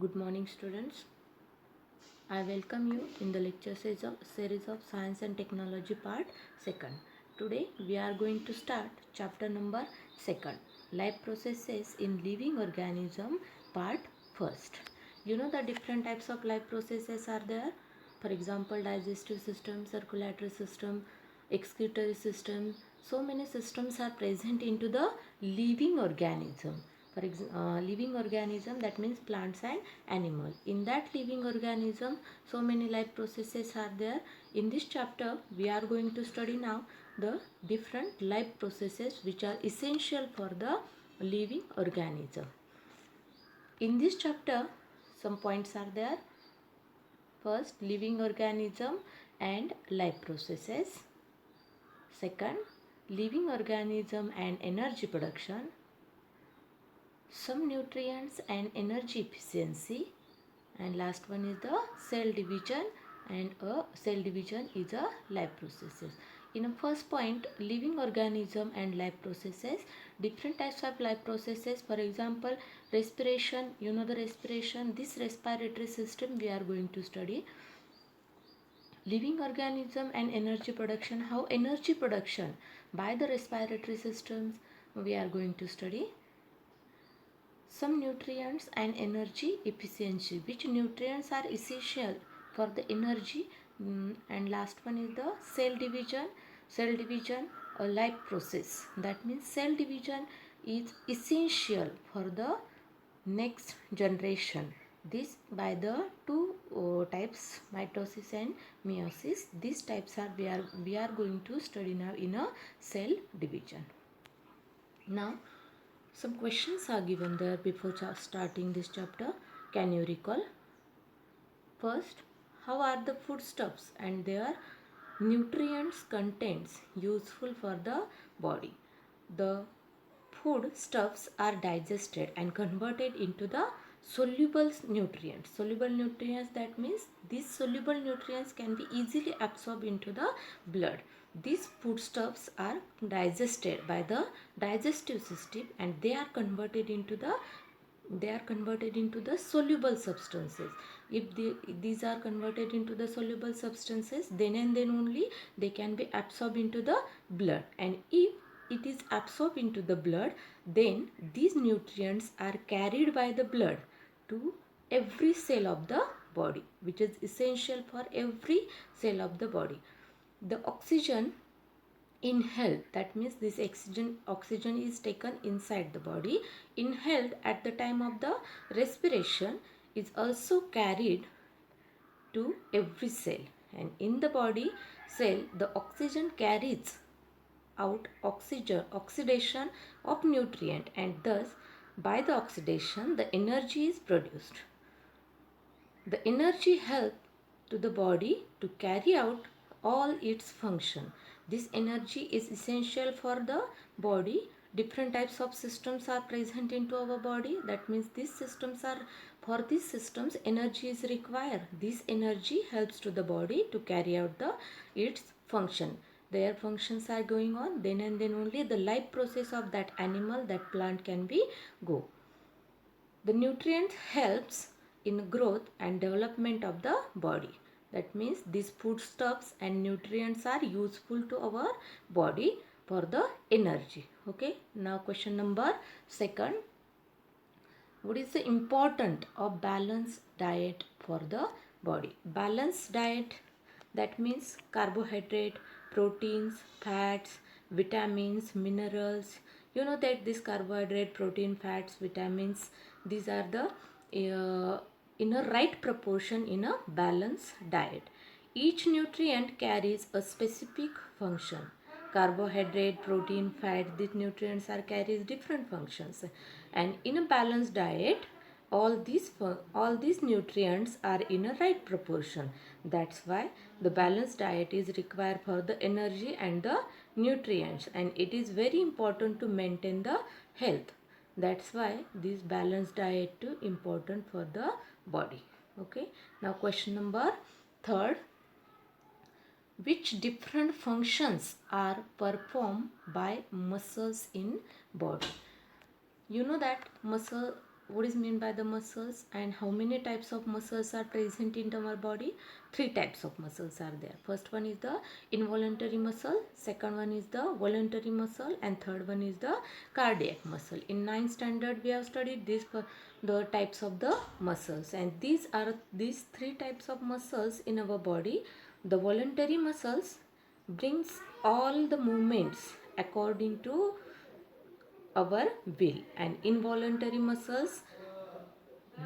Good morning, students. I welcome you in the lecture series of Science and Technology Part 2nd. Today we are going to start chapter number 2nd, Life Processes in Living Organism Part 1st. You know the different types of life processes are there. For example, digestive system, circulatory system, excretory system. So many systems are present into the living organism. For example, living organism, that means plants and animal. In that living organism, so many life processes are there. In this chapter we are going to study now the different life processes which are essential for the living organism. In this chapter some points are there. First, living organism and life processes. Second, living organism and energy production. Some nutrients and energy efficiency, and last one is the cell division, and a cell division is a life processes. In a first point, living organism and life processes, different types of life processes. For example, respiration, you know the respiration, this respiratory system we are going to study. Living organism and energy production, how energy production by the respiratory systems we are going to study. Some nutrients and energy efficiency, which nutrients are essential for the energy, and last one is the cell division, a life process. That means cell division is essential for the next generation. This by the two types, mitosis and meiosis. These types are we are going to study now in a cell division. Now some questions are given there before starting this chapter. Can you recall? First, how are the foodstuffs and their nutrients contents useful for the body? The foodstuffs are digested and converted into the soluble nutrients. Soluble nutrients, that means these soluble nutrients can be easily absorbed into the blood. These foodstuffs are digested by the digestive system and they are converted into the soluble substances. If these are converted into the soluble substances, then and then only they can be absorbed into the blood, and if it is absorbed into the blood, then these nutrients are carried by the blood to every cell of the body, which is essential for every cell of the body. The oxygen inhaled, that means this oxygen is taken inside the body, inhaled at the time of the respiration, is also carried to every cell, and in the body cell the oxygen carries out oxidation of nutrient, and thus by the oxidation the energy is produced. The energy helps to the body to carry out all its function. This energy is essential for the body. Different types of systems are present into our body. That means for these systems energy is required. This energy helps to the body to carry out its function. Their functions are going on, then and then only the life process of that animal, that plant can be go. The nutrient helps in growth and development of the body. That means these foodstuffs and nutrients are useful to our body for the energy. Okay. Now question number 2nd. What is the importance of balanced diet for the body? Balanced diet, that means carbohydrate, proteins, fats, vitamins, minerals. You know that this carbohydrate, protein, fats, vitamins, these are the in a right proportion in a balanced diet. Each nutrient carries a specific function. Carbohydrate, protein, fat, these nutrients are carries different functions, and in a balanced diet all these nutrients are in a right proportion. That's why the balanced diet is required for the energy and the nutrients, and it is very important to maintain the health. That's why this balanced diet too important for the body. Okay. Now question number 3rd. Which different functions are performed by muscles in body? You know that what is meant by the muscles and how many types of muscles are present in our body? Three types of muscles are there. First one is the involuntary muscle, second one is the voluntary muscle, and third one is the cardiac muscle. In 9th standard we have studied this the types of the muscles, and these three types of muscles in our body. The voluntary muscles brings all the movements according to our will, and involuntary muscles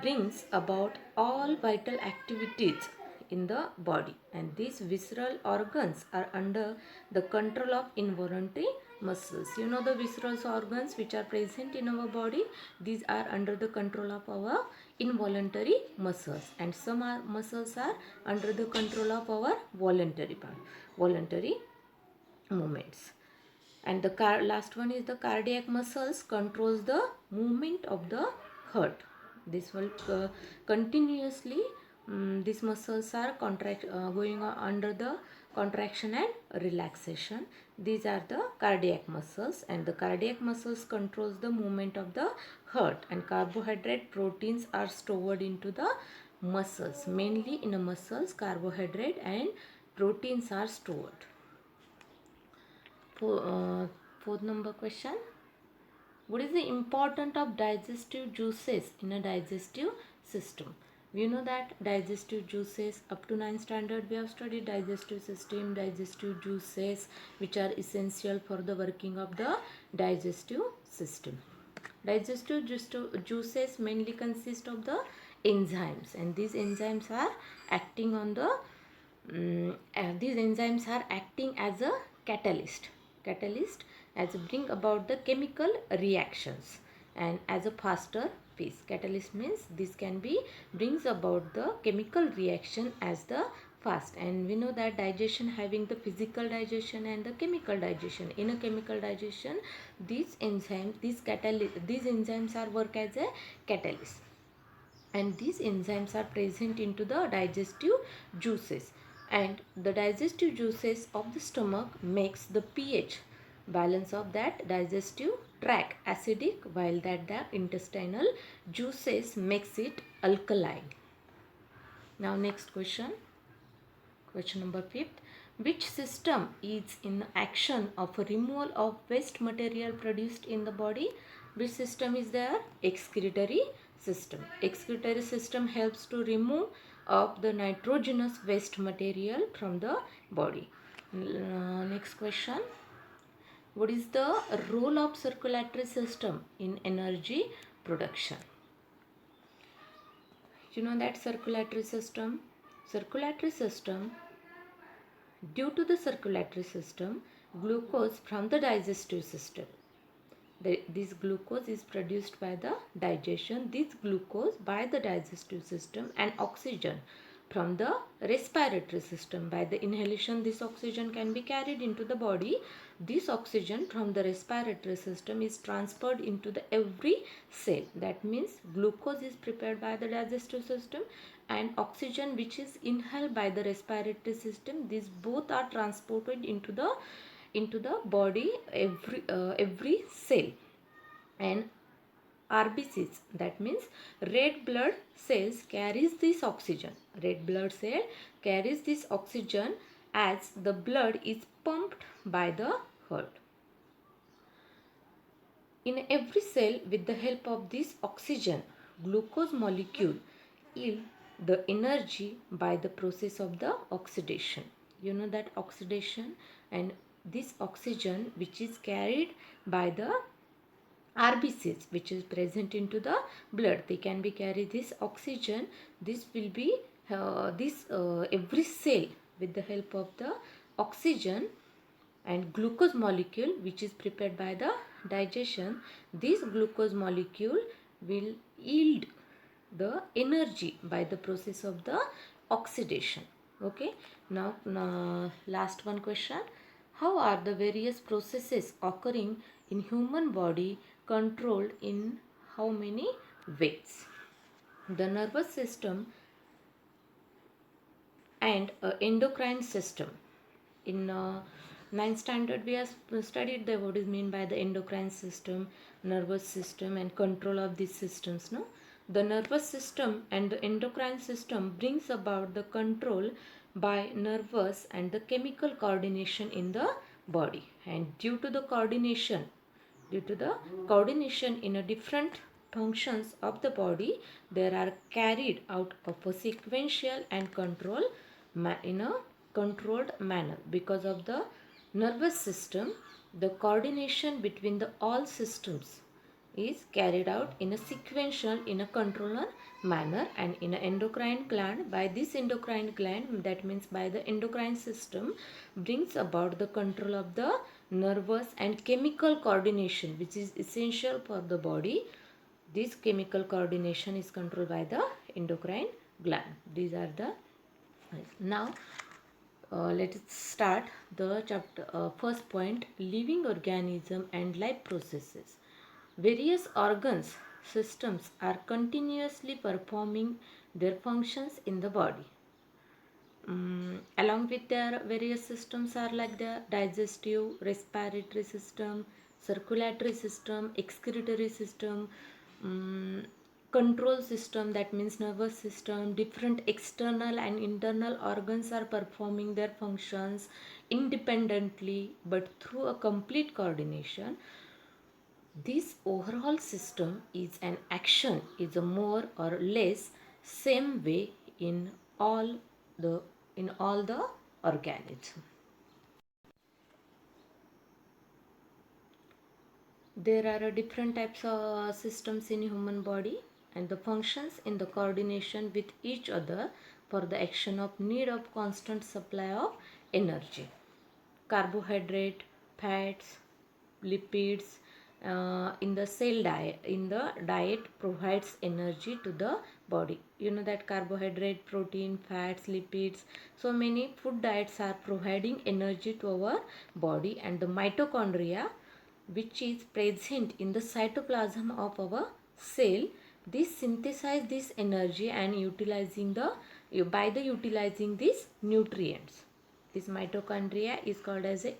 brings about all vital activities in the body, and these visceral organs are under the control of involuntary muscles. You know the visceral organs which are present in our body, these are under the control of our involuntary muscles, and some muscles are under the control of our voluntary movements. And the last one is the cardiac muscles controls the movement of the heart. This will continuously these muscles are going on under the contraction and relaxation. These are the cardiac muscles, and the cardiac muscles controls the movement of the heart, and carbohydrate proteins are stored into the muscles. Mainly in the muscles, carbohydrate and proteins are stored. Fourth number question. What is the importance of digestive juices in a digestive system? We know that digestive juices, up to 9th standard we have studied digestive system, digestive juices which are essential for the working of the digestive system. Digestive juices mainly consist of the enzymes, and these enzymes are acting on the these enzymes are acting as a catalyst as bring about the chemical reactions and as a faster pace. Catalyst means this can be brings about the chemical reaction as the fast, and we know that digestion having the physical digestion and the chemical digestion. In a chemical digestion, these enzymes are work as a catalyst, and these enzymes are present into the digestive juices, and the digestive juices of the stomach makes the pH balance of that digestive tract acidic, while that the intestinal juices makes it alkaline. Now next question number 5th. Which system is in action of a removal of waste material produced in the body? Which system is there? Excretory system. Excretory system helps to remove of the nitrogenous waste material from the body. Next question. What is the role of circulatory system in energy production? You know that circulatory system due to the circulatory system, glucose from the digestive system. This glucose is produced by the digestion. This glucose by the digestive system, and oxygen from the respiratory system. By the inhalation, this oxygen can be carried into the body. This oxygen from the respiratory system is transferred into the every cell. That means glucose is prepared by the digestive system, and oxygen which is inhaled by the respiratory system. These both are transported into the body every cell. And RBCs, that means red blood cells, carries this oxygen. Red blood cell carries this oxygen as the blood is pumped by the heart. In every cell, with the help of this oxygen, glucose molecule yield the energy by the process of the oxidation. You know that oxidation, and this oxygen which is carried by the RBCs which is present into the blood, they can be carry this oxygen. This will be every cell, with the help of the oxygen and glucose molecule which is prepared by the digestion. This glucose molecule will yield the energy by the process of the oxidation. Okay, now last one question. How are the various processes occurring in human body controlled in how many ways? The nervous system and endocrine system. In ninth standard we have studied the what is mean by the endocrine system, nervous system and control of these systems. No, the nervous system and the endocrine system brings about the control by nervous and the chemical coordination in the body, and due to the coordination in a different functions of the body, there are carried out of a sequential and control in a controlled manner. Because of the nervous system, the coordination between the all systems is carried out in a sequential, in a controller manner, and in an endocrine gland, by this endocrine gland, that means by the endocrine system, brings about the control of the nervous and chemical coordination which is essential for the body. This chemical coordination is controlled by the endocrine gland. These are the now let us start the chapter. First point, living organism and life processes. Various organs systems are continuously performing their functions in the body. Along with their various systems are like the digestive, respiratory system, circulatory system, excretory system, control system, that means nervous system. Different external and internal organs are performing their functions independently but through a complete coordination. This overall system is an action is a more or less same way the in all the organisms. There are different types of systems in human body, and the functions in the coordination with each other for the action of need of constant supply of energy. Carbohydrate, fats, lipids in the cell diet, in the diet provides energy to the body. You know that carbohydrate, protein, fats, lipids, so many food diets are providing energy to our body. And the mitochondria, which is present in the cytoplasm of our cell, this synthesize this energy and utilizing the by the utilizing these nutrients. This mitochondria is called as a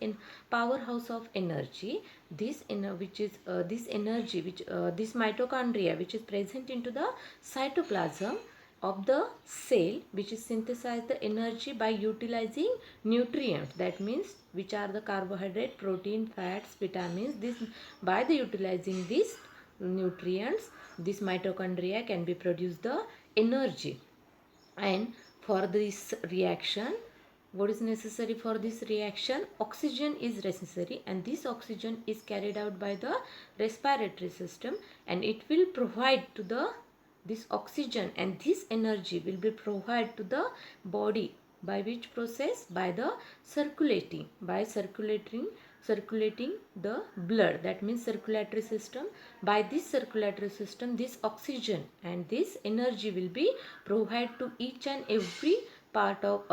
powerhouse of energy. This which is this energy which this mitochondria which is present into the cytoplasm of the cell, which is synthesize the energy by utilizing nutrients, that means which are the carbohydrate, protein, fats, vitamins. This by the utilizing these nutrients, this mitochondria can be produce the energy. And for this reaction, what is necessary for this reaction? Oxygen is necessary, and this oxygen is carried out by the respiratory system, and it will provide to the this oxygen, and this energy will be provided to the body by which process? By the circulating the blood, that means circulatory system. By this circulatory system, this oxygen and this energy will be provided to each and every part of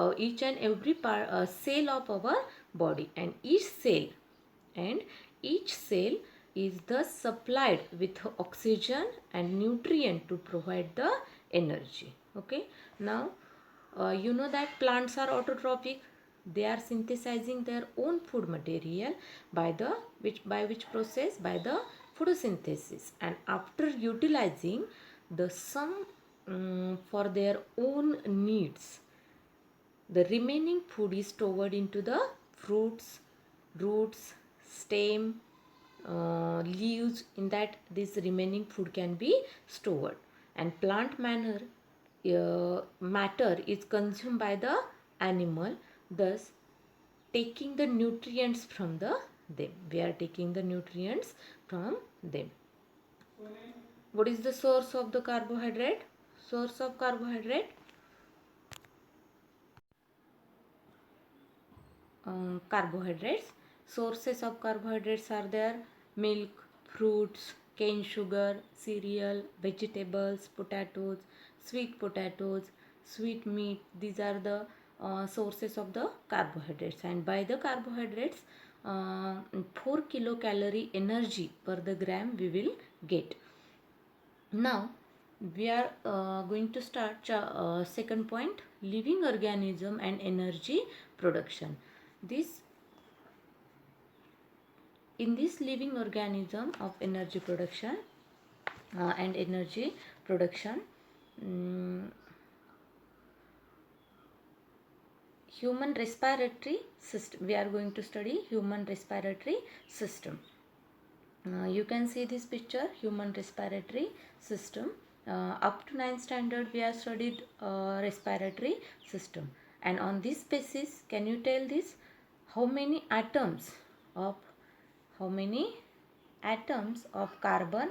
cell of our body, and each cell is thus supplied with oxygen and nutrient to provide the energy. Okay, now you know that plants are autotrophic. They are synthesizing their own food material by which process? By the photosynthesis, and after utilizing the some for their own needs, the remaining food is stored into the fruits, roots, stem, leaves. In that, this remaining food can be stored, and plant matter is consumed by the animal, thus taking the nutrients from them. We are taking the nutrients from them. What is the source of the carbohydrate? Source of carbohydrate? Carbohydrates. Sources of carbohydrates are there: milk, fruits, cane sugar, cereal, vegetables, potatoes, sweet meat. These are the sources of the carbohydrates, and by the carbohydrates 4 kilocalorie energy per the gram we will get. Now we are going to start second point, living organism and energy production. This In this living organism of energy production and energy production, mm, human respiratory system, we are going to study human respiratory system. You can see this picture, human respiratory system. Up to 9th standard we have studied respiratory system, and on this basis can you tell this, how many atoms of how many atoms of carbon,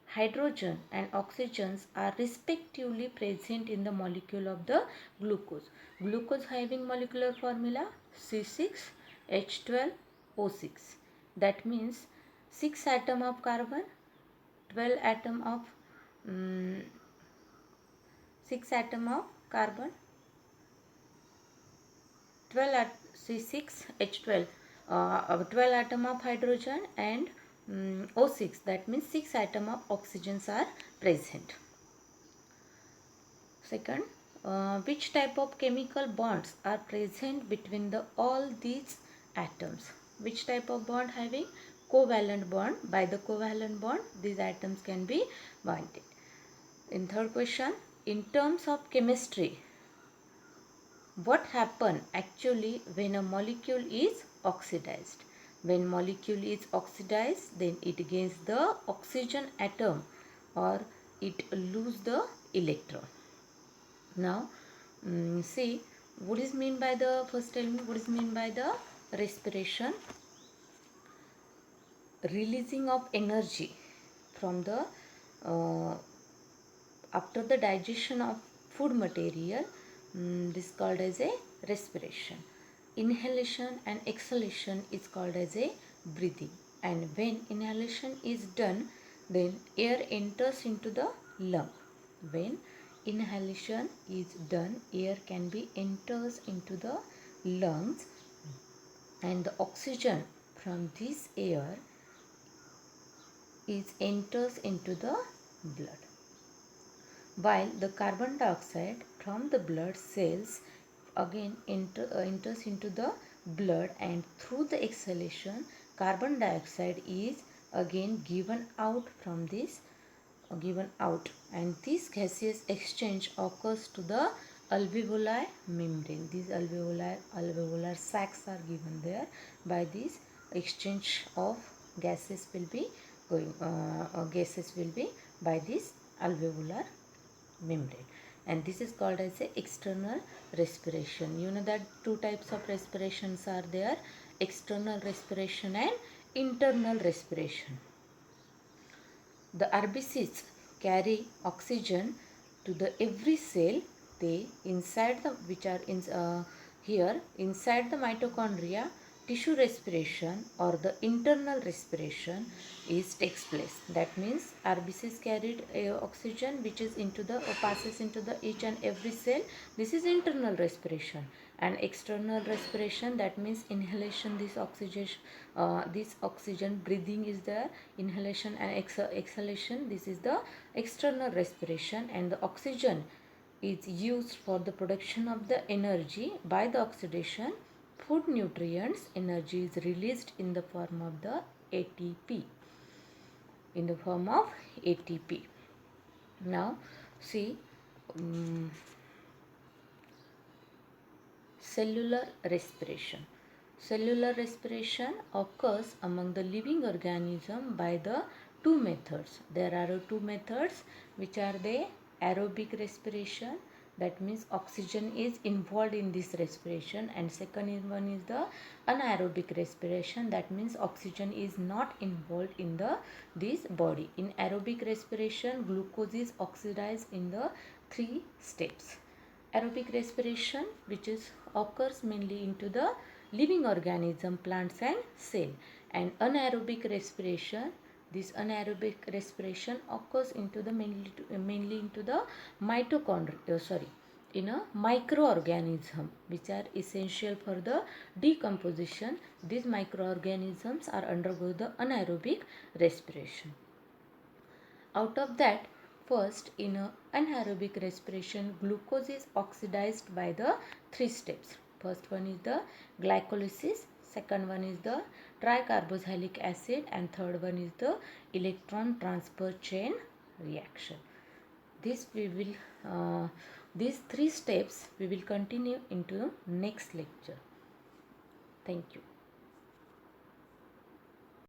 hydrogen and oxygens are respectively present in the molecule of the glucose. Glucose having molecular formula C6H12O6. That means 6 atom of carbon, 12 atom of 6 atom of carbon, 12 at C6H12, 12 atom of hydrogen and O6, that means 6 atom of oxygens are present. Second, which type of chemical bonds are present between the all these atoms? Which type of bond having covalent bond? By the covalent bond these atoms can be bonded. In third question, in terms of chemistry, what happen actually when a molecule is oxidized? When molecule is oxidized, then it gains the oxygen atom or it lose the electron. Now see what is mean by the, first tell me what is mean by the respiration. Releasing of energy from the after the digestion of food material, this is called as a respiration. Inhalation and exhalation is called as a breathing, and when inhalation is done, then air enters into the lung. When inhalation is done, air can be enters into the lungs, and the oxygen from this air is enters into the blood, while the carbon dioxide from the blood cells again enters into the blood, and through the exhalation carbon dioxide is again given out from this given out, and this gaseous exchange occurs to the alveolar membrane. These alveolar sacs are given there. By this exchange of gases will be by this alveolar membrane, and this is called as a external respiration. You know that two types of respirations are there, external respiration and internal respiration. The RBCs carry oxygen to the every cell. They inside the which are in here inside the mitochondria, tissue respiration or the internal respiration is takes place. That means RBCs carried oxygen which is into the passes into the each and every cell. This is internal respiration. And external respiration, that means inhalation, this oxygen breathing is there, inhalation and exhalation, this is the external respiration, and the oxygen is used for the production of the energy. By the oxidation, food nutrients energy is released in the form of the ATP. Now see cellular respiration. Cellular respiration occurs among the living organism by the two methods. There are two methods which are the aerobic respiration, that means oxygen is involved in this respiration, and second one is the anaerobic respiration, that means oxygen is not involved in this body. In aerobic respiration, glucose is oxidized in the 3 steps. Aerobic respiration which is occurs mainly into the living organism, plants and cell, and anaerobic respiration, this anaerobic respiration occurs into the mainly into the mitochondria, in a microorganism which are essential for the decomposition. These microorganisms are undergo the anaerobic respiration. Out of that, first, in anaerobic respiration, glucose is oxidized by the 3 steps. First one is the glycolysis, second one is the tricarboxylic acid, and third one is the electron transfer chain reaction. This we will these three steps we will continue into next lecture. Thank you.